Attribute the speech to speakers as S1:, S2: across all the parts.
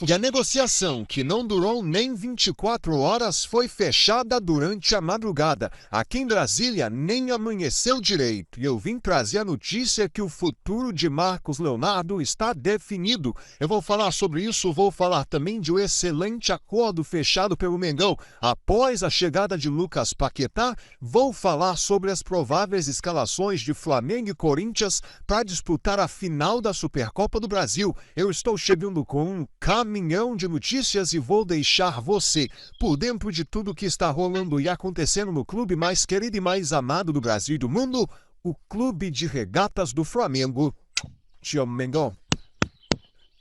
S1: E a negociação, que não durou nem 24 horas, foi fechada durante a madrugada. Aqui em Brasília, nem amanheceu direito. E eu vim trazer a notícia que o futuro de Marcos Leonardo está definido. Eu vou falar sobre isso, vou falar também de um excelente acordo fechado pelo Mengão após a chegada de Lucas Paquetá. Vou falar sobre as prováveis escalações de Flamengo e Corinthians para disputar a final da Supercopa do Brasil. Eu estou chegando com um caminhão de notícias e vou deixar você por dentro de tudo que está rolando e acontecendo no clube mais querido e mais amado do Brasil e do mundo, o Clube de Regatas do Flamengo. Te amo, Mengão.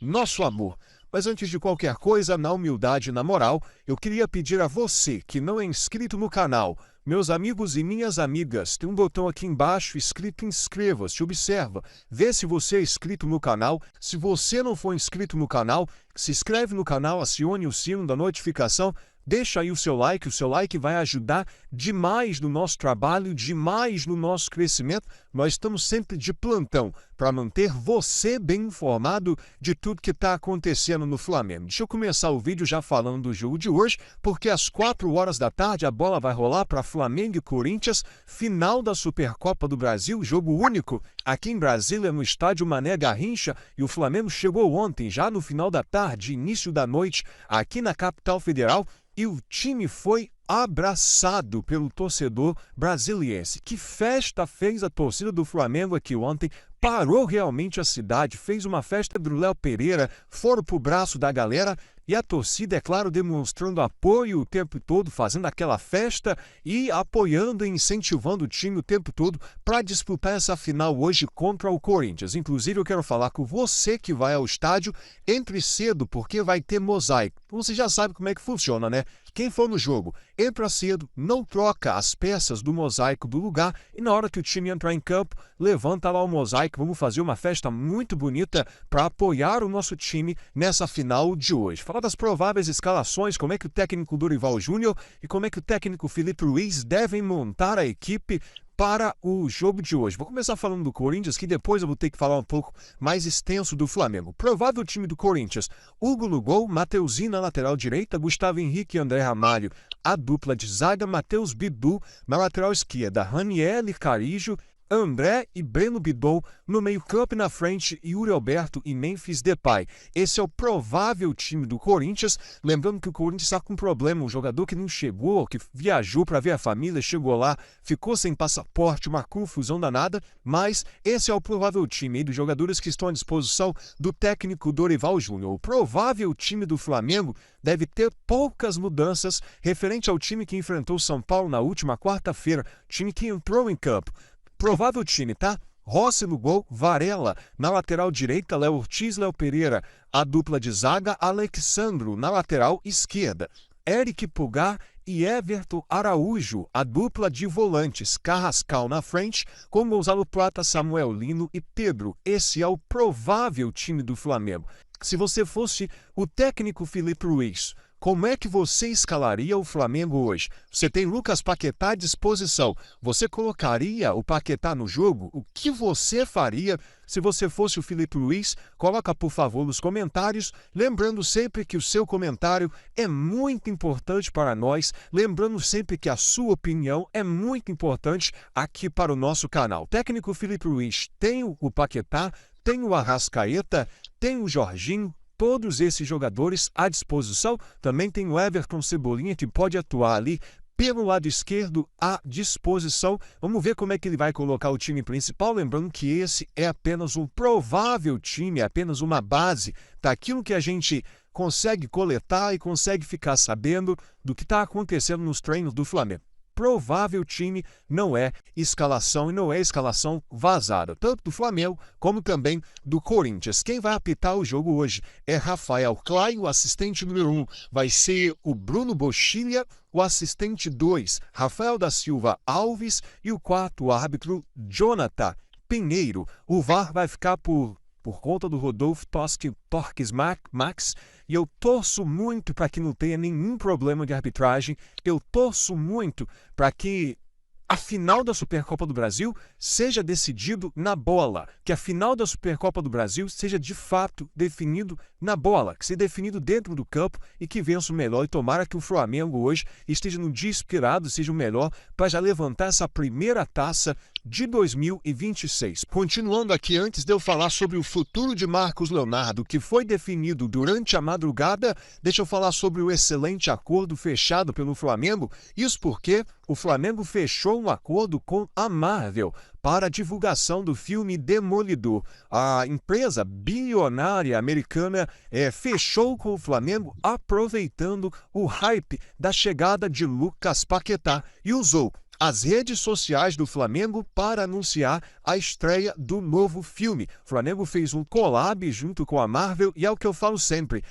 S1: Nosso amor. Mas antes de qualquer coisa, na humildade e na moral, eu queria pedir a você que não é inscrito no canal, meus amigos e minhas amigas, tem um botão aqui embaixo escrito inscreva-se, observa, vê se você é inscrito no canal. Se você não for inscrito no canal, se inscreve no canal, acione o sino da notificação, deixa aí o seu like vai ajudar demais no nosso trabalho, demais no nosso crescimento. Nós estamos sempre de plantão para manter você bem informado de tudo que está acontecendo no Flamengo. Deixa eu começar o vídeo já falando do jogo de hoje, porque às 4 horas da tarde a bola vai rolar para Flamengo e Corinthians, final da Supercopa do Brasil, jogo único aqui em Brasília, no estádio Mané Garrincha, e o Flamengo chegou ontem, já no final da tarde, início da noite, aqui na capital federal, e o time foi abraçado pelo torcedor brasiliense. Que festa fez a torcida do Flamengo aqui ontem, parou realmente a cidade, fez uma festa do Léo Pereira, foram pro braço da galera, e a torcida, é claro, demonstrando apoio o tempo todo, fazendo aquela festa e apoiando e incentivando o time o tempo todo para disputar essa final hoje contra o Corinthians. Inclusive, eu quero falar com você que vai ao estádio, entre cedo, porque vai ter mosaico. Você já sabe como é que funciona, né? Quem for no jogo, entra cedo, não troca as peças do mosaico do lugar e na hora que o time entrar em campo, levanta lá o mosaico. Vamos fazer uma festa muito bonita para apoiar o nosso time nessa final de hoje. Falar das prováveis escalações, como é que o técnico Dorival Júnior e como é que o técnico Felipe Luiz devem montar a equipe para o jogo de hoje. Vou começar falando do Corinthians, que depois eu vou ter que falar um pouco mais extenso do Flamengo. Provável time do Corinthians: Hugo no gol, Mateuzinho na lateral direita, Gustavo Henrique e André Ramalho, a dupla de zaga, Matheus Bidu na lateral esquerda, Raniel e Carijo, André e Breno Bidou no meio-campo e na frente, Yuri Alberto e Memphis Depay. Esse é o provável time do Corinthians. Lembrando que o Corinthians está com um problema, um jogador que não chegou, que viajou para ver a família, chegou lá, ficou sem passaporte, uma confusão danada, mas esse é o provável time dos jogadores que estão à disposição do técnico Dorival Júnior. O provável time do Flamengo deve ter poucas mudanças referente ao time que enfrentou o São Paulo na última quarta-feira, time que entrou em campo. Provável time, tá? Rossi no gol, Varela na lateral direita, Léo Ortiz, Léo Pereira, a dupla de zaga, Alexandro na lateral esquerda, Eric Pulgar e Everton Araújo, a dupla de volantes, Carrascal na frente, com Gonzalo Plata, Samuel Lino e Pedro. Esse é o provável time do Flamengo. Se você fosse o técnico Felipe Luiz, como é que você escalaria o Flamengo hoje? Você tem Lucas Paquetá à disposição. Você colocaria o Paquetá no jogo? O que você faria se você fosse o Felipe Luiz? Coloca, por favor, nos comentários. Lembrando sempre que o seu comentário é muito importante para nós. Lembrando sempre que a sua opinião é muito importante aqui para o nosso canal. O técnico Felipe Luiz tem o Paquetá, tem o Arrascaeta, tem o Jorginho, todos esses jogadores à disposição. Também tem o Everton Cebolinha, que pode atuar ali pelo lado esquerdo à disposição. Vamos ver como é que ele vai colocar o time principal. Lembrando que esse é apenas um provável time, é apenas uma base daquilo que a gente consegue coletar e consegue ficar sabendo do que está acontecendo nos treinos do Flamengo. Provável time não é escalação e não é escalação vazada, tanto do Flamengo como também do Corinthians. Quem vai apitar o jogo hoje é Rafael Clay, o assistente número 1 vai ser o Bruno Bochilha, o assistente 2, Rafael da Silva Alves e o quarto árbitro, Jonathan Pinheiro. O VAR vai ficar por conta do Rodolfo Torques Max, e eu torço muito para que não tenha nenhum problema de arbitragem. Eu torço muito para que a final da Supercopa do Brasil seja decidido na bola, que a final da Supercopa do Brasil seja de fato definido na bola, que seja definido dentro do campo e que vença o melhor. E tomara que o Flamengo hoje esteja num dia inspirado, seja o melhor, para já levantar essa primeira taça de 2026. Continuando aqui, antes de eu falar sobre o futuro de Marcos Leonardo, que foi definido durante a madrugada, deixa eu falar sobre o excelente acordo fechado pelo Flamengo. Isso porque o Flamengo fechou um acordo com a Marvel para a divulgação do filme Demolidor. A empresa bilionária americana fechou com o Flamengo aproveitando o hype da chegada de Lucas Paquetá e usou as redes sociais do Flamengo para anunciar a estreia do novo filme. O Flamengo fez um collab junto com a Marvel e é o que eu falo sempre,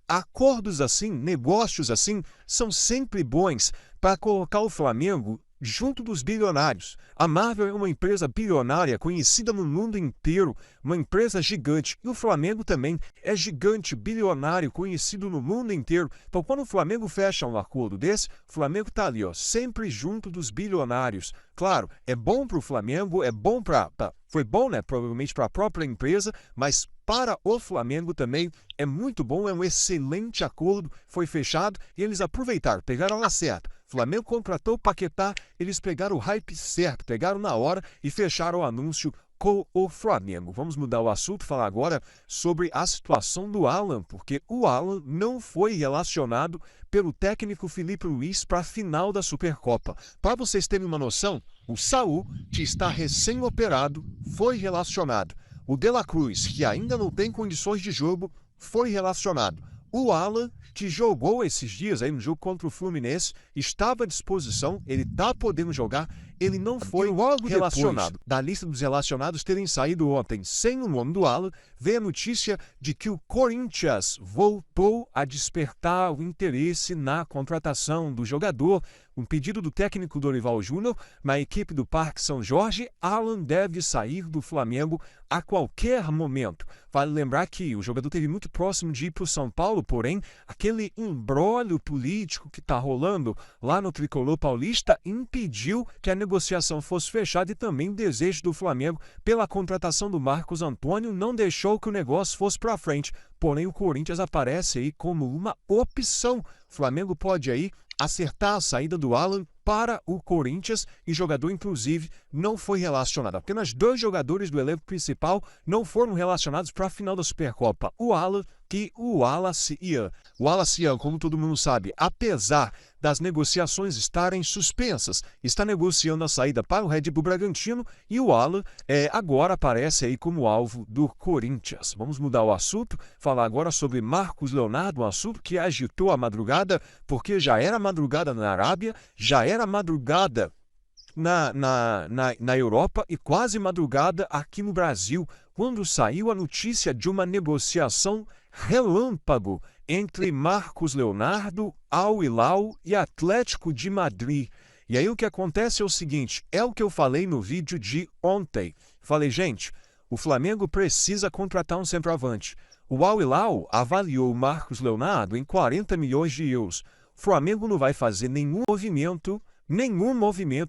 S1: acordos assim, negócios assim, são sempre bons para colocar o Flamengo junto dos bilionários. A Marvel é uma empresa bilionária conhecida no mundo inteiro, uma empresa gigante. E o Flamengo também é gigante, bilionário, conhecido no mundo inteiro. Então, quando o Flamengo fecha um acordo desse, o Flamengo está ali, ó, sempre junto dos bilionários. Claro, é bom para o Flamengo, é bom foi bom, né, provavelmente para a própria empresa, mas para o Flamengo também é muito bom, é um excelente acordo, foi fechado e eles aproveitaram, pegaram na certa. O Flamengo contratou o Paquetá, eles pegaram o hype certo, pegaram na hora e fecharam o anúncio com o Flamengo. Vamos mudar o assunto, falar agora sobre a situação do Alan, porque o Alan não foi relacionado pelo técnico Felipe Luiz para a final da Supercopa. Para vocês terem uma noção, o Saul, que está recém-operado, foi relacionado. O De La Cruz, que ainda não tem condições de jogo, foi relacionado. O Alan, que jogou esses dias aí no jogo contra o Fluminense, estava à disposição, ele está podendo jogar, ele não foi logo relacionado. Da lista dos relacionados terem saído ontem sem o nome do Alan, veio a notícia de que o Corinthians voltou a despertar o interesse na contratação do jogador. Um pedido do técnico Dorival Júnior, na equipe do Parque São Jorge, Alan deve sair do Flamengo a qualquer momento. Vale lembrar que o jogador esteve muito próximo de ir para o São Paulo, porém, aquele imbróglio político que está rolando lá no Tricolor Paulista impediu que a negociação fosse fechada e também o desejo do Flamengo pela contratação do Marcos Antônio não deixou que o negócio fosse para frente. Porém, o Corinthians aparece aí como uma opção. O Flamengo pode aí acertar a saída do Alan para o Corinthians e o jogador, inclusive, não foi relacionado. Apenas 2 jogadores do elenco principal não foram relacionados para a final da Supercopa. O Alan e o Wallace Ian. O Wallace Ian, como todo mundo sabe, apesar das negociações estarem suspensas, está negociando a saída para o Red Bull Bragantino e o Alan agora aparece aí como alvo do Corinthians. Vamos mudar o assunto, falar agora sobre Marcos Leonardo, um assunto que agitou a madrugada, porque já era madrugada na Arábia, já era madrugada na Europa e quase madrugada aqui no Brasil, quando saiu a notícia de uma negociação relâmpago entre Marcos Leonardo, Al Hilal e Atlético de Madrid. E aí o que acontece é o seguinte, é o que eu falei no vídeo de ontem. Falei, gente, o Flamengo precisa contratar um centroavante. O Al Hilal avaliou o Marcos Leonardo em 40 milhões de euros. O Flamengo não vai fazer nenhum movimento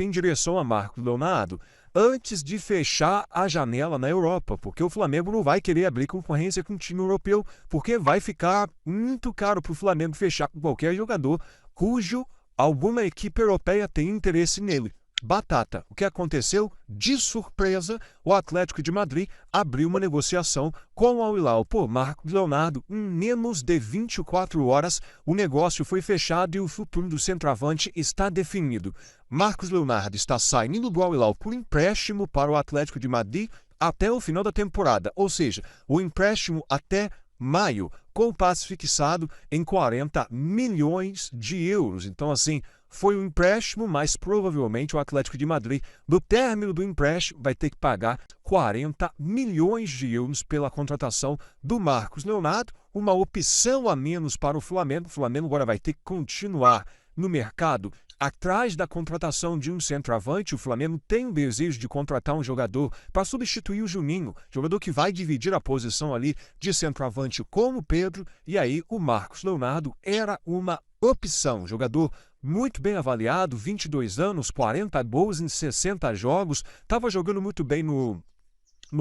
S1: em direção a Marcos Leonardo antes de fechar a janela na Europa, porque o Flamengo não vai querer abrir concorrência com o time europeu, porque vai ficar muito caro para o Flamengo fechar com qualquer jogador cujo alguma equipe europeia tem interesse nele. Batata. O que aconteceu? De surpresa, o Atlético de Madrid abriu uma negociação com o Al Hilal por Marcos Leonardo. Em menos de 24 horas, o negócio foi fechado e o futuro do centroavante está definido. Marcos Leonardo está saindo do Al Hilal por empréstimo para o Atlético de Madrid até o final da temporada, ou seja, o empréstimo até maio, com o passe fixado em 40 milhões de euros. Então, assim, foi um empréstimo, mas provavelmente o Atlético de Madrid, no término do empréstimo, vai ter que pagar 40 milhões de euros pela contratação do Marcos Leonardo, uma opção a menos para o Flamengo. O Flamengo agora vai ter que continuar no mercado atrás da contratação de um centroavante. O Flamengo tem o desejo de contratar um jogador para substituir o Juninho, jogador que vai dividir a posição ali de centroavante com o Pedro, e aí o Marcos Leonardo era uma opção, jogador muito bem avaliado, 22 anos, 40 gols em 60 jogos, estava jogando muito bem no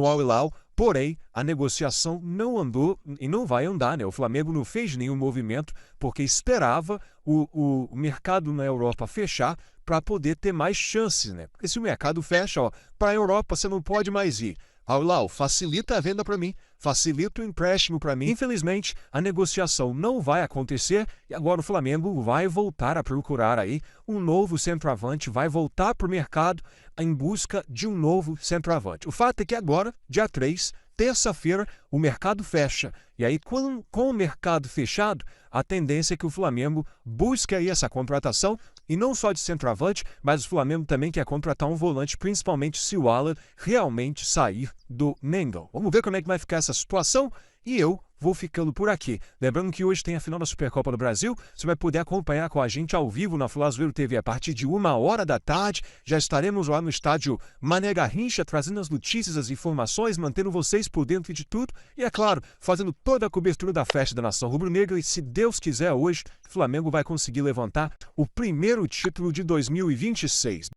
S1: Al Hilal, porém a negociação não andou e não vai andar, né? O Flamengo não fez nenhum movimento porque esperava o mercado na Europa fechar para poder ter mais chances, né? Porque se o mercado fecha, ó, para a Europa você não pode mais ir. Al Hilal, facilita a venda para mim, facilita o empréstimo para mim. Infelizmente, a negociação não vai acontecer e agora o Flamengo vai voltar a procurar aí um novo centroavante, vai voltar para o mercado em busca de um novo centroavante. O fato é que agora, dia 3, terça-feira, o mercado fecha. E aí, com o mercado fechado, a tendência é que o Flamengo busque aí essa contratação, e não só de centroavante, mas o Flamengo também quer contratar um volante, principalmente se o Alan realmente sair do Mengão. Vamos ver como é que vai ficar essa situação e eu vou ficando por aqui. Lembrando que hoje tem a final da Supercopa do Brasil, você vai poder acompanhar com a gente ao vivo na Fla-Azul TV a partir de 1h. Já estaremos lá no estádio Mané Garrincha, trazendo as notícias, as informações, mantendo vocês por dentro de tudo e, é claro, fazendo toda a cobertura da festa da Nação Rubro-Negra e, se Deus quiser, hoje o Flamengo vai conseguir levantar o primeiro título de 2026.